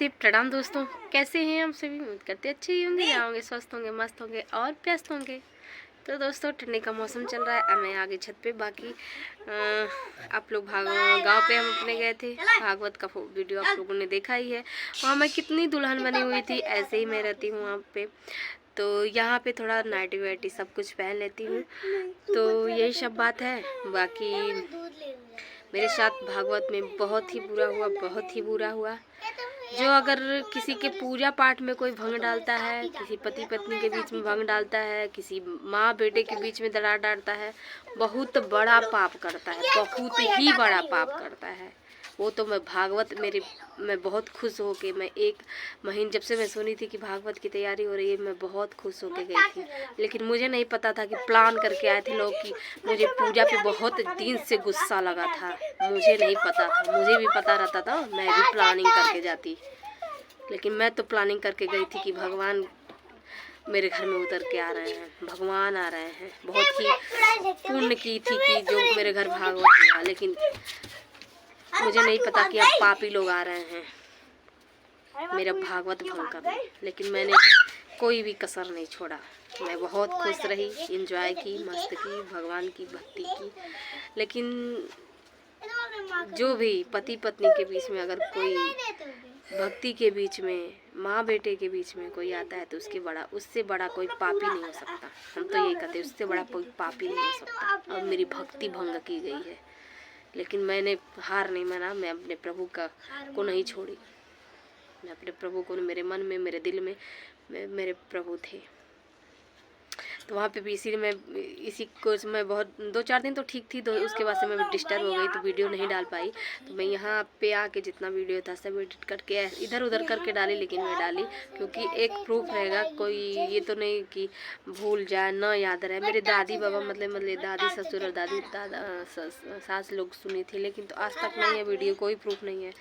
प्रणाम दोस्तों, कैसे हैं आप सभी। उम्मीद करते अच्छे ही होंगे, होंगे स्वस्थ होंगे, मस्त होंगे और व्यस्त होंगे। तो दोस्तों ठंडी का मौसम चल रहा है, मैं आगे छत पे। बाकी आप लोग गांव पे हम अपने गए थे, भागवत का वीडियो आप लोगों ने देखा ही है। वहाँ मैं कितनी दुल्हन बनी हुई थी, ऐसे ही मैं रहती हूँ वहाँ पे। तो यहाँ पे थोड़ा नाइटी वाइटी सब कुछ पहन लेती हूँ, तो यही सब बात है। बाकी मेरे साथ भागवत में बहुत ही बुरा हुआ, बहुत ही बुरा हुआ। जो अगर किसी के पूजा पाठ में कोई भंग डालता है, किसी पति पत्नी के बीच में भंग डालता है, किसी माँ बेटे के बीच में दरार डालता है, बहुत बड़ा पाप करता है, बहुत ही बड़ा पाप करता है वो। तो मैं भागवत मैं बहुत खुश हो के, मैं एक महीने जब से मैं सुनी थी कि भागवत की तैयारी हो रही है, मैं बहुत खुश होके गई थी। लेकिन मुझे नहीं पता था कि प्लान करके आए थे लोग कि मुझे पूजा पे बहुत दिन से गुस्सा लगा था। मुझे नहीं पता था, मुझे भी पता रहता था मैं भी प्लानिंग करके जाती। लेकिन मैं तो प्लानिंग करके गई थी कि भगवान मेरे घर में उतर के आ रहे हैं, भगवान आ रहे हैं। बहुत ही पुण्य की थी कि जो मेरे घर भागवत हुआ। लेकिन मुझे नहीं पता कि अब पापी लोग आ रहे हैं मेरा भागवत भंग करने। लेकिन मैंने कोई भी कसर नहीं छोड़ा, मैं बहुत खुश रही, एंजॉय की, मस्त की, भगवान की भक्ति की। लेकिन जो भी पति पत्नी के बीच में अगर कोई भक्ति के बीच में, माँ बेटे के बीच में कोई आता है, तो उससे बड़ा कोई पापी नहीं हो सकता। हम तो यही कहते हैं, उससे बड़ा कोई पापी नहीं हो सकता। और मेरी भक्ति भंग की गई है, लेकिन मैंने हार नहीं माना। मैं अपने प्रभु को नहीं छोड़ी। मैं अपने प्रभु को, मेरे मन में, मेरे दिल में मेरे प्रभु थे। तो वहाँ पे भी इसी को मैं बहुत 2-4 दिन तो ठीक थी, तो उसके बाद से मैं डिस्टर्ब हो गई, तो वीडियो नहीं डाल पाई। तो मैं यहाँ पे आके जितना वीडियो था सब एडिट करके इधर उधर करके डाली। लेकिन मैं डाली क्योंकि एक प्रूफ रहेगा, कोई ये तो नहीं कि भूल जाए, ना याद रहे। मेरे दादी बाबा मतलब दादी ससुर और दादा सास लोग सुनी थी, लेकिन तो आज तक नहीं है वीडियो, कोई प्रूफ नहीं है।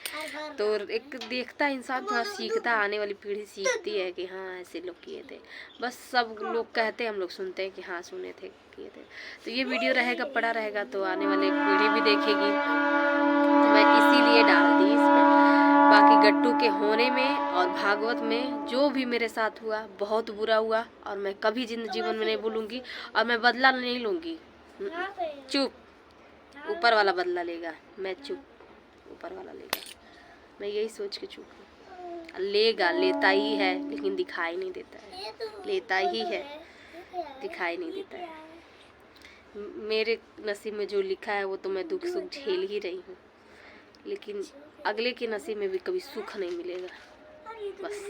तो एक देखता इंसान थोड़ा सीखता, आने वाली पीढ़ी सीखती है कि हाँ ऐसे लोग किए थे। बस सब लोग कहते हैं, हम लोग सुनते हैं कि हाँ सुने थे, किए थे। तो ये वीडियो रहेगा, पड़ा रहेगा, तो आने वाली पीढ़ी भी देखेगी। तो मैं इसीलिए डाल दी इस पर। बाकी गट्टू के होने में और भागवत में जो भी मेरे साथ हुआ, बहुत बुरा हुआ, और मैं कभी जीवन में नहीं भूलूंगी, और मैं बदला नहीं लूँगी। चुप, ऊपर वाला बदला लेगा, मैं चुप, ऊपर वाला लेगा। मैं यही सोच के चुप हूँ। लेगा, लेता ही है, लेकिन दिखाई नहीं देता है। लेता ही है, दिखाई नहीं देता है। मेरे नसीब में जो लिखा है वो तो मैं दुख सुख झेल ही रही हूँ, लेकिन अगले के नसीब में भी कभी सुख नहीं मिलेगा। बस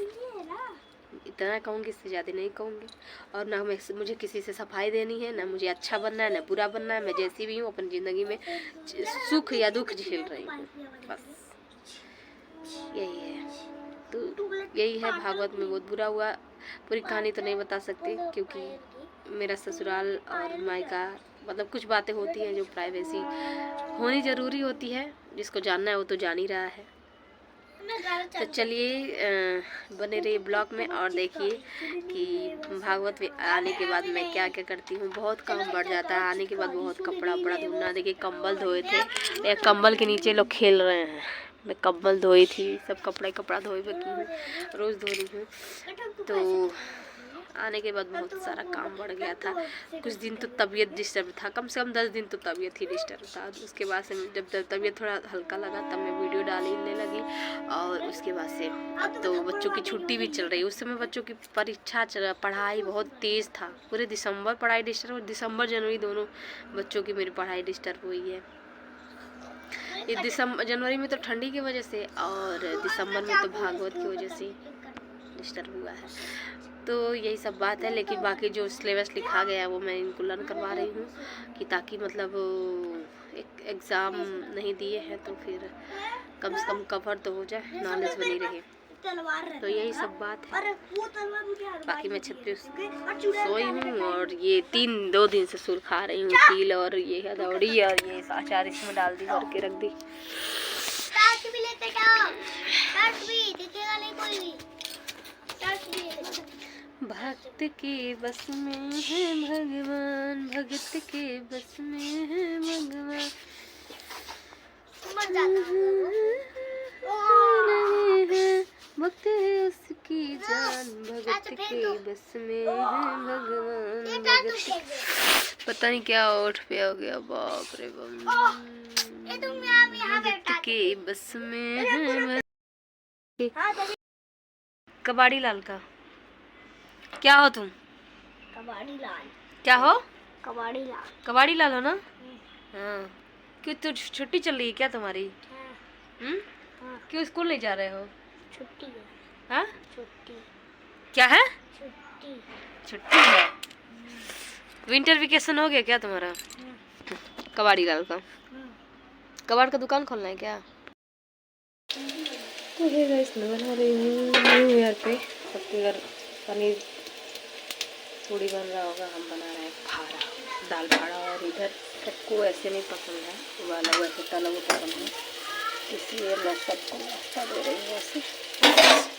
इतना कहूँगी, इससे ज़्यादा नहीं कहूँगी। और ना मुझे किसी से सफाई देनी है, ना मुझे अच्छा बनना है, ना बुरा बनना है। मैं जैसी भी हूँ अपनी ज़िंदगी में सुख या दुख झेल रही हूँ, बस यही है। तो यही है, भागवत में बहुत बुरा हुआ। पूरी कहानी तो नहीं बता सकती, क्योंकि मेरा ससुराल और मायका मतलब कुछ बातें होती हैं जो प्राइवेसी होनी ज़रूरी होती है। जिसको जानना है वो तो जान ही रहा है। तो चलिए बने रहिए ब्लॉग में और देखिए कि भागवत में आने के बाद मैं क्या क्या करती हूँ। बहुत काम बढ़ जाता है आने के बाद, बहुत कपड़ा उपड़ा धोना। देखिए कंबल धोए थे, एक कंबल के नीचे लोग खेल रहे हैं। मैं कंबल धोई थी, सब कपड़ा धोए की हूँ, रोज़ धो रही हूँ। तो आने के बाद बहुत सारा काम बढ़ गया था। कुछ दिन तो तबीयत डिस्टर्ब था, कम से कम 10 दिन तो तबीयत ही डिस्टर्ब था। उसके बाद से जब तबीयत थोड़ा हल्का लगा, तब मैं वीडियो डालने लगी। और उसके बाद से अब तो बच्चों की छुट्टी भी चल रही है। उस समय बच्चों की परीक्षा पढ़ाई बहुत तेज़ था, पूरे दिसंबर पढ़ाई डिस्टर्ब, दिसंबर जनवरी दोनों बच्चों की मेरी पढ़ाई डिस्टर्ब हुई है। ये जनवरी में तो ठंडी की वजह से, और दिसंबर में तो भागवत की वजह से डिस्टर्ब हुआ है। तो यही सब बात है। लेकिन बाकी जो सिलेबस लिखा गया है वो मैं इनको लर्न करवा रही हूँ, कि ताकि मतलब एक एग्ज़ाम नहीं दिए हैं तो फिर कम से कम कवर तो हो जाए, नॉलेज बनी रहे। तो यही सब बात है। बाकी मैं छत पे सोई हूँ, और ये 2 दिन से सुर खा रही हूँ, तिल और ये हदौड़ी और ये अचार इसमें डाल दी, भर के रख दी। भक्त के बस में है भगवान, भक्त के बस में है भगवान। की जान, भगत के बस में है भगवान, भगत पता नहीं क्या ओठ पे हो गया, बाप रे बाप, भगत के बस में है। कबाड़ी लाल का क्या हो तुम? कबाड़ी लाल। क्या हो? कबाड़ी लाल। कबाड़ी लाल हो ना? हाँ। क्यों तो छुट्टी चल रही है क्या तुम्हारी? हाँ। क्यों स्कूल नहीं जा रहे हो? छुट्टी है। हाँ? छुट्टी। क्या है? छुट्टी। छुट्टी है। विंटर वेकेशन हो गया क्या तुम्हारा? कबाड़ी लाल का कबाड़ का दुकान खोलना है क्या? तो ये गाइस मैं बना रही हूँ न्यू ईयर पे सबके घर पनीर पूड़ी बन रहा होगा। हम बना रहे हैं फाड़ा, दाल फाड़ा। और इधर सबको ऐसे नहीं पसंद है, उबाला हुआ ऐसे तला हुआ पसंद है, इसलिए मैं सबको नाश्ता दे रही हूँ ऐसे।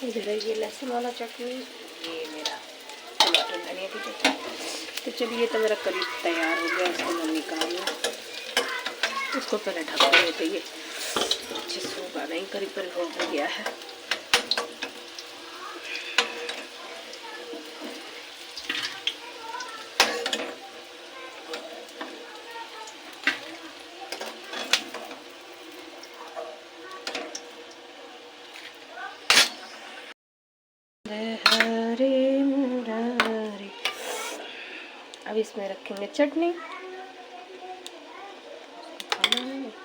इधर ये लहसुन वाला चटनी, ये मेरा टमाटर धनिया की चटनी। तो चलिए तो मेरा करीब तैयार हो गया, इसको मैं निकाल लूँ। इसको पहले ढक देते, ये अच्छे से होगा नहीं, करीब करीब हो गया है। हरे मुरारी, अब इसमें रखेंगे चटनी।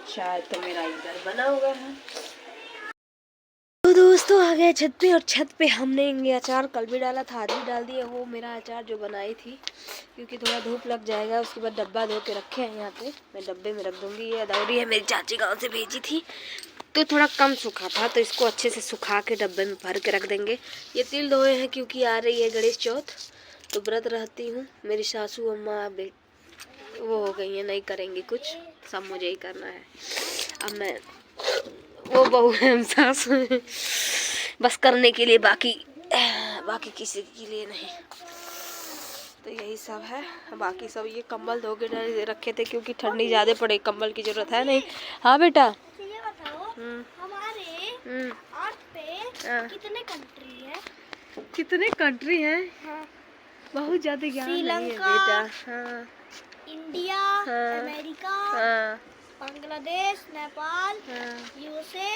चाय तो मेरा इधर बना हुआ है। तो दोस्तों आ गए छत पे, और छत पे हमने ये अचार कल भी डाला था, आज भी डाल दिया। वो मेरा अचार जो बनाई थी, क्योंकि थोड़ा धूप लग जाएगा, उसके बाद डब्बा धो के रखे हैं यहाँ पे, मैं डब्बे में रख दूंगी। ये अदौरी है, मेरी चाची गाँव से भेजी थी, तो थोड़ा कम सूखा था, तो इसको अच्छे से सुखा के डब्बे में भर के रख देंगे। ये तिल धोए हैं क्योंकि आ रही है गणेश चौथ, तो व्रत रहती हूँ। मेरी सासू अम्मा वो हो गई है, नहीं करेंगी कुछ, सब मुझे ही करना है। अब मैं वो बहू है, हम सासू हैं, बस करने के लिए, बाकी किसी के लिए नहीं। तो यही सब है। बाकी सब ये कंबल धो के रखे थे क्योंकि ठंडी ज़्यादा पड़े, कंबल की जरूरत है नहीं। हाँ बेटा, ये बताओ हमारे अर्थ पे कितने कंट्री है? कितने कंट्री हैं? हाँ। बहुत ज़्यादा ज्ञान नहीं है बेटा। हाँ। इंडिया, हाँ। अमेरिका, हाँ। बांग्लादेश, नेपाल, हाँ। USA,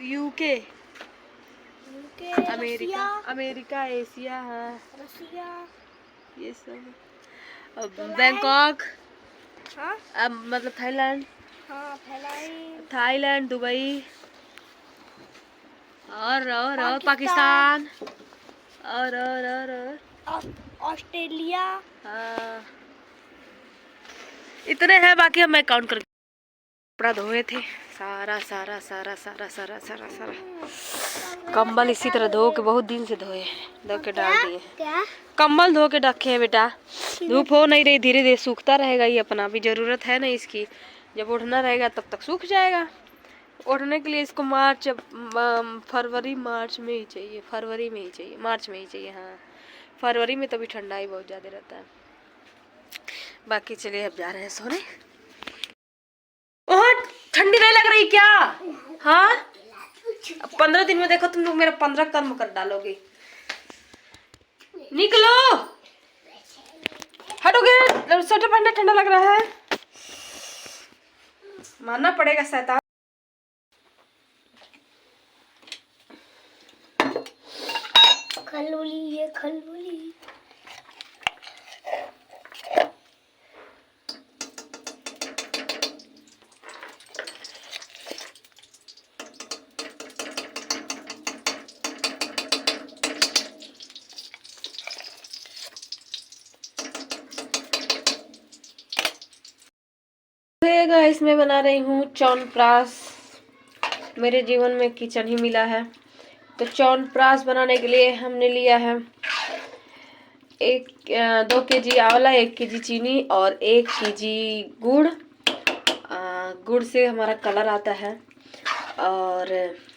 UK, America, America, Asia, हाँ, रसिया, ये सब। अब बैंकॉक, हाँ, अब मतलब थाईलैंड, हाँ, थाईलैंड, दुबई, और पाकिस्तान, और ऑस्ट्रेलिया, हाँ, इतने हैं। बाकी हम मैं काउंट करके कपड़ा धोए थे, सारा कंबल इसी तरह धो के बहुत दिन से धोए, धो के डाल दिए। क्या? कंबल धो के रखे हैं बेटा, धूप हो नहीं रही, धीरे धीरे सूखता रहेगा। ये अपना भी जरूरत है ना इसकी, जब उठना रहेगा तब तक सूख जाएगा। उठने के लिए इसको फरवरी मार्च में ही चाहिए, मार्च में ही चाहिए। हाँ, फरवरी में तो भी ठंडा ही बहुत ज़्यादा रहता है। बाकी चलिए अब जा रहे हैं सोने। ओह, ठंडी नहीं लग रही क्या? हाँ, 15 दिन में देखो तुम लोग मेरा 15 कर्म कर डालोगे। निकलो, हटोगे, स्वेटर पहनना ठंडा लग रहा है, मानना पड़ेगा शैतान। खलूली, ये खलूली। गाइस मैं बना रही हूँ च्यवनप्राश। मेरे जीवन में किचन ही मिला है, तो च्यवनप्राश बनाने के लिए हमने लिया है 2 केजी आंवला, 1 केजी चीनी और 1 केजी गुड़। गुड़ से हमारा कलर आता है। और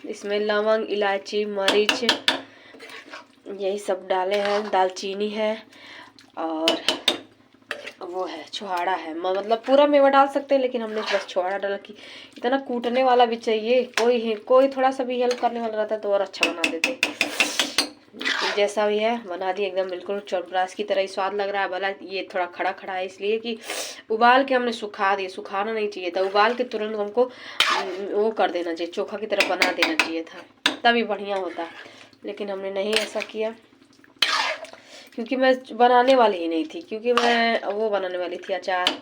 इसमें लवंग, इलायची, मरीच यही सब डाले हैं, दालचीनी है, और वो है छुहाड़ा है, मतलब पूरा मेवा डाल सकते हैं, लेकिन हमने बस छुहाड़ा डाला कि इतना कूटने वाला भी चाहिए, कोई थोड़ा सा भी हेल्प करने वाला रहता तो और अच्छा बना देते। जैसा भी है बना दिए, एकदम बिल्कुल च्यवनप्राश की तरह ही स्वाद लग रहा है। भला ये थोड़ा खड़ा खड़ा है इसलिए कि उबाल के हमने सुखा दिए, सुखाना नहीं चाहिए था, उबाल के तुरंत हमको वो कर देना चाहिए, चोखा की तरह बना देना चाहिए था, तभी बढ़िया होता। लेकिन हमने नहीं ऐसा किया, क्योंकि मैं बनाने वाली ही नहीं थी, क्योंकि मैं वो बनाने वाली थी अचार।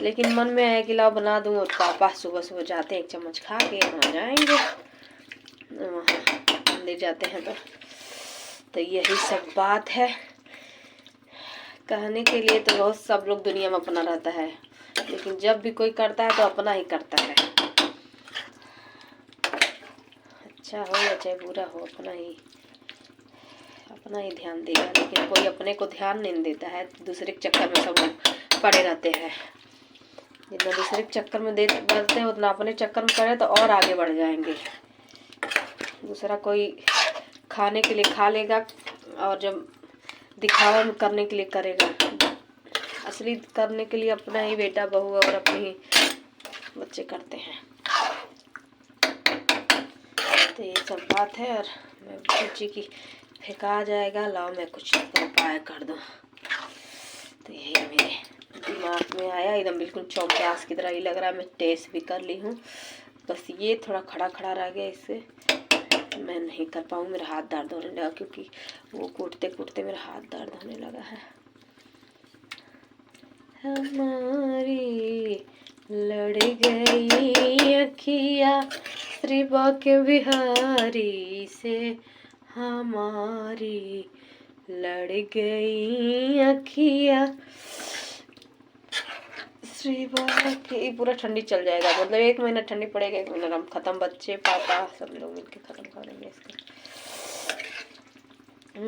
लेकिन मन में है कि लाओ बना दूँ, और पापा सुबह सुबह जाते हैं 1 चम्मच खा के आ जाएंगे, मंदिर जाते हैं तो यही सब बात है। कहने के लिए तो बहुत सब लोग दुनिया में अपना रहता है, लेकिन जब भी कोई करता है तो अपना ही करता है, अच्छा हो या चाहे बुरा हो, अपना ही ध्यान देगा। लेकिन कोई अपने को ध्यान नहीं देता है, दूसरे के चक्कर में सब लोग पड़े रहते हैं। जितना दूसरे के चक्कर में बढ़ते हैं, उतना अपने चक्कर में पड़े तो और आगे बढ़ जाएंगे। दूसरा कोई खाने के लिए खा लेगा, और जब दिखावा करने के लिए करेगा, असली करने के लिए अपना ही बेटा बहू और अपने ही बच्चे करते हैं। तो ये सब बात है, और मैं सोची कि फेंका जाएगा, लाओ मैं कुछ उपाय कर दूँ। तो यही मेरे दिमाग में आया, एकदम बिल्कुल च्यवनप्राश की तरह ही लग रहा है। मैं टेस्ट भी कर ली हूँ, बस ये थोड़ा खड़ा खड़ा रह गया, इससे मैं नहीं कर पाऊँ, मेरा हाथ दर्द होने लगा, क्योंकि वो कूटते कूटते मेरा हाथ दर्द होने लगा है। हमारी लड़ गई अखियाँ त्रिबा के बिहारी से, हमारी लड़ गई अखियाँ श्रीबा की। पूरा ठंडी चल जाएगा, मतलब 1 महीना ठंडी पड़ेगा, 1 महीना हम खत्म, बच्चे पापा सब लोग मिलके खत्म कर देंगे इसको।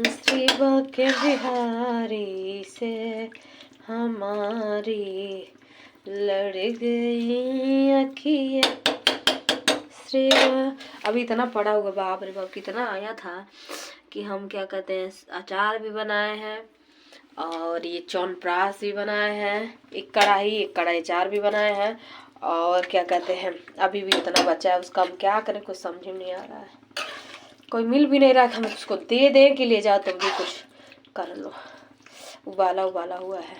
श्रीबा के बिहारी से हमारी लड़ गई अखियाँ श्रीबा। अभी इतना पड़ा हुआ, बाप रे बाप कितना आया था, कि हम क्या कहते हैं, अचार भी बनाए हैं और ये च्यवनप्राश भी बनाए हैं, एक कढ़ाई अचार भी बनाए हैं, और क्या कहते हैं अभी भी उतना बचा है, उसका हम क्या करें, कुछ समझ में नहीं आ रहा है। कोई मिल भी नहीं रहा कि हम उसको दे दें कि ले जाओ तुम भी कुछ कर लो। उबाला हुआ है।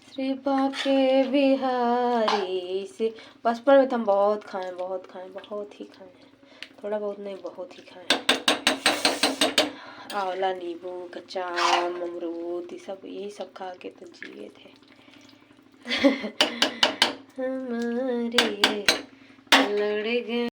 श्रीबा के बिहारी से बचपन में तो हम बहुत ही खाए हैं, थोड़ा बहुत नहीं, बहुत ही खाए हैं। आंवला, नींबू, कच्चा आम, अमरूद, यही सब खा के तो जिए थे। हमारे लड़ गए